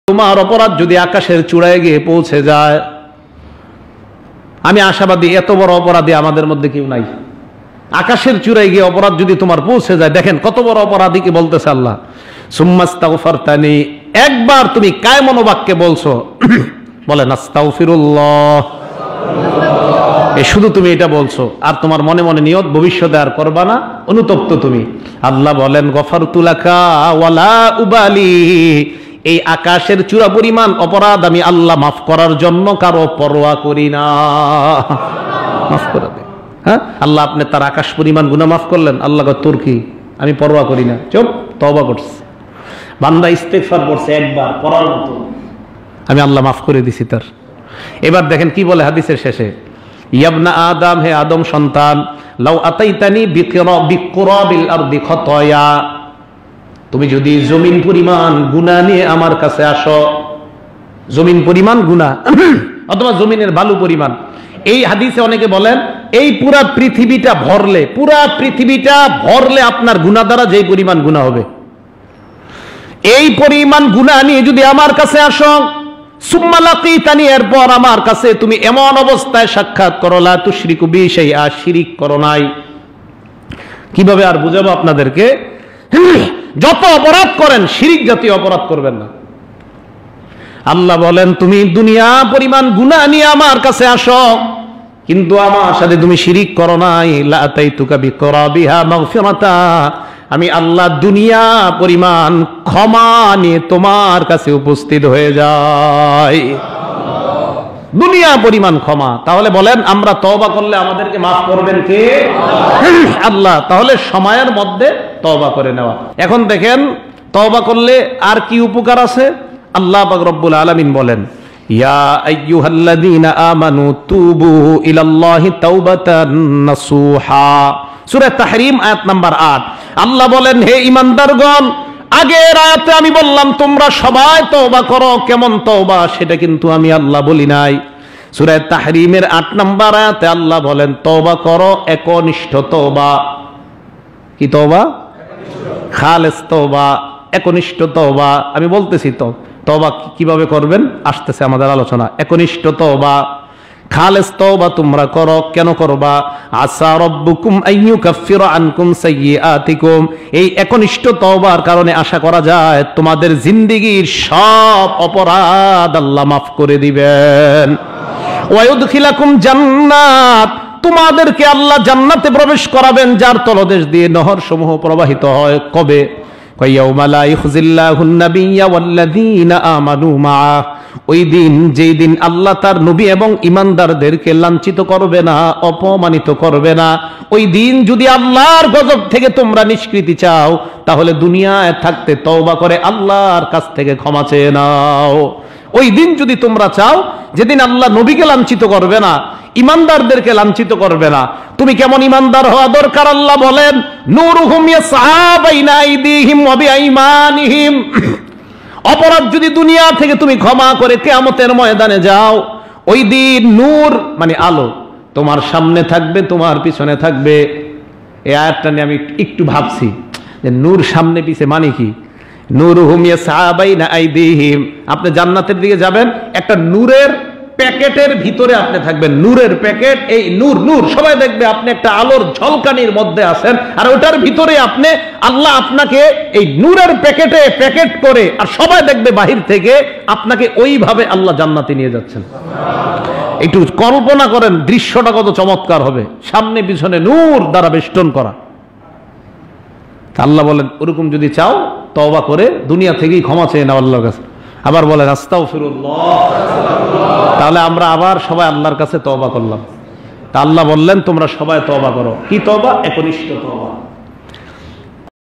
তোমার অপরাধ যদি আকাশের চূড়ায় গিয়ে পৌঁছে যায়, আমি আশাবাদী এত বড় অপরাধী আমাদের মধ্যে কেউ নাই। আকাশের চূড়ায় গিয়ে অপরাধ যদি তোমার পৌঁছে যায়, দেখেন কত বড় অপরাধীকে বলতেছে আল্লাহ, সুম্মাস্তাগফারতানি, একবার তুমি কায় মনোবাক্যে বলছো, বলেন আস্তাগফিরুল্লাহ, শুধু তুমি এটা বলছো, আর তোমার মনে মনে নিয়ত ভবিষ্যতে আর করবা না, অনুতপ্ত তুমি। আল্লাহ বলেন গফারতু লাকা ওয়ালা উবালি, এই আকাশের চূড়া পরিমাণ অপরাধ আমি আল্লাহ মাফ করার জন্য কারো পরোয়া করি না। মাফ করে দে। হ্যাঁ, আল্লাহ আপনি তার আকাশ পরিমাণ গুনাহ মাফ করলেন, আল্লাহ তোর কি, আমি পরোয়া করি না, চুপ, তওবা করছে বান্দা, ইস্তেগফার করছে একবার পড়ার মতো, আমি আল্লাহ মাফ করে দিছি তার। এবার দেখেন কি বলে হাদিসের শেষে, ইয়াবনা আদম, হে আদম সন্তান, লাউ আতাইতানি বিকুরাবিল আরদি খতায়া, তুমি যদি জমিন পরিমাণ গুনাহ নিয়ে আমার কাছে আসো, জমিন পরিমাণ গুনাহ অথবা জমিনের বালু পরিমাণ। এই হাদিসে অনেকে বলেন এই পুরা পৃথিবীটা ভরলে আপনার গুনাহ দ্বারা যেই পরিমাণ গুনাহ হবে, এই পরিমাণ গুনাহ নিয়ে যদি আমার কাছে আসো, সুম্মা লাকিতানি, এরপর আমার কাছে তুমি এমন অবস্থায় সাক্ষাৎ করো, লা তুশরিকু বি শাইআ, শিরিক করো নাই। কিভাবে আর বুঝাবো আপনাদেরকে, যত অপরাধ করেন শিরিক জাতীয় অপরাধ করবেন না। আল্লাহ বলেন তুমি দুনিয়া পরিমাণ গুনাহ নিয়ে আমার কাছে আসো, কিন্তু আমার সাথে তুমি শিরিক করো নাই, লা আতাইতুকা বিকরাবিহা মাগফিরাতা, আমি আল্লাহ দুনিয়া পরিমাণ ক্ষমা নিয়ে তোমার কাছে উপস্থিত হয়ে যাই, দুনিয়া পরিমাণ ক্ষমা। তাহলে বলেন আমরা তওবা করলে আমাদেরকে মাফ করবেন কে? আল্লাহ। তাহলে সময়ের মধ্যে তওবা করে নেওয়া। এখন দেখেন তওবা করলে আর কি উপকার আছে, আল্লাহ পাক রব্বুল আলামিন বলেন, ইয়া আইয়ুহাল্লাযীনা আমানু তুবু ইলাল্লাহি তাওবাতান নাসুহা, সূরা তাহরীম আয়াত নাম্বার 8। আল্লাহ বলেন হে ঈমানদারগণ, আগের আয়াতে আমি বললাম তোমরা সবাই তওবা করো, কেমন তওবা সেটা কিন্তু আমি আল্লাহ বলি নাই। সূরা তাহরীমের 8 নম্বর আয়াতে আল্লাহ বলেন তওবা করো একনিষ্ঠ তওবা। কি তওবা? খালেস তওবা, একনিষ্ঠ তওবা। আমি বলতেছি তো তওবা কিভাবে করবেন, আসতেছে আমাদের আলোচনা। একনিষ্ঠ তওবা, খালেস তওবা তোমরা করো। কেন করবা? আসা রব্বুকুম আইয়ুকাফিরা আনকুম সাইয়্যাতিকুম, এই একনিষ্ঠ তওবার কারণে আশা করা যায় তোমাদের জিন্দেগীর সব অপরাধ আল্লাহ মাফ করে দিবেন। ওয়ায়ুদখিলাকুম জান্নাত, তোমাদেরকে আল্লাহ জান্নাতে প্রবেশ করাবেন যার তলদেশ দিয়ে নহর সমূহ প্রবাহিত হয়। কবে? ইয়াউমা লা ইখজিল্লাহুন নাবিয়্যা ওয়াল্লাযীনা আমানু মাআ, ওই দিন যেই দিন আল্লাহ তার নবী এবং ঈমানদারদেরকে লাঞ্ছিত করবে না, অপমানিত করবে না। ওই দিন যদি আল্লাহর গজব থেকে তোমরা নিষ্কৃতি চাও, তাহলে দুনিয়ায় থাকতে তওবা করে আল্লাহর কাছ থেকে ক্ষমা চেয়ে নাও। ওই দিন যদি তোমরা চাও, যেদিন আল্লাহ নবীকে লাঞ্ছিত করবে না, ঈমানদারদেরকে লাঞ্ছিত করবে না, তুমি কেমন ঈমানদার হওয়া দরকার? আল্লাহ বলেন নূরুহুম ইয়াসআ বাইনা আইদিহিম ওয়া বিআইমানিহিম, অপরাধ যদি দুনিয়া থেকে তুমি ক্ষমা করে কিয়ামতের ময়দানে যাও, ওই দিন নূর মানে আলো তোমার সামনে থাকবে, তোমার পিছনে থাকবে। এই আয়াতটা নিয়ে আমি একটু ভাবছি যে নূর সামনে পিছে মানে কি? নূরুহুম ইয়াসআ বাইনা আইদিহিম, আপনি জান্নাতের দিকে যাবেন, একটা নূরের প্যাকেটের ভিতরে আপনি থাকবেন, নূরের প্যাকেট, এই নূর নূর সবাই দেখবে আপনি একটা আলোর ঝলকানির মধ্যে আছেন, আর ওটার ভিতরে আপনি, আল্লাহ আপনাকে এই নূরের প্যাকেটে প্যাকেট করে, আর সবাই দেখবে বাহির থেকে আপনাকে ওইভাবে আল্লাহ জান্নাতে নিয়ে যাচ্ছেন। একটু কল্পনা করেন দৃশ্যটা কত চমৎকার হবে, সামনে পিছনে নূর দ্বারা বেষ্টন করা। আল্লাহ বলেন ওরকম যদি চাও তওবা করে দুনিয়া থেকেই ক্ষমা চেয়ে নাও আল্লাহর কাছে। আবার বলেন আস্তাগফিরুল্লাহ। তাহলে আমরা আবার সবাই আল্লাহর কাছে তওবা করলাম। তা আল্লাহ বললেন তোমরা সবাই তওবা করো। কি তওবা? একনিষ্ঠ তওবা।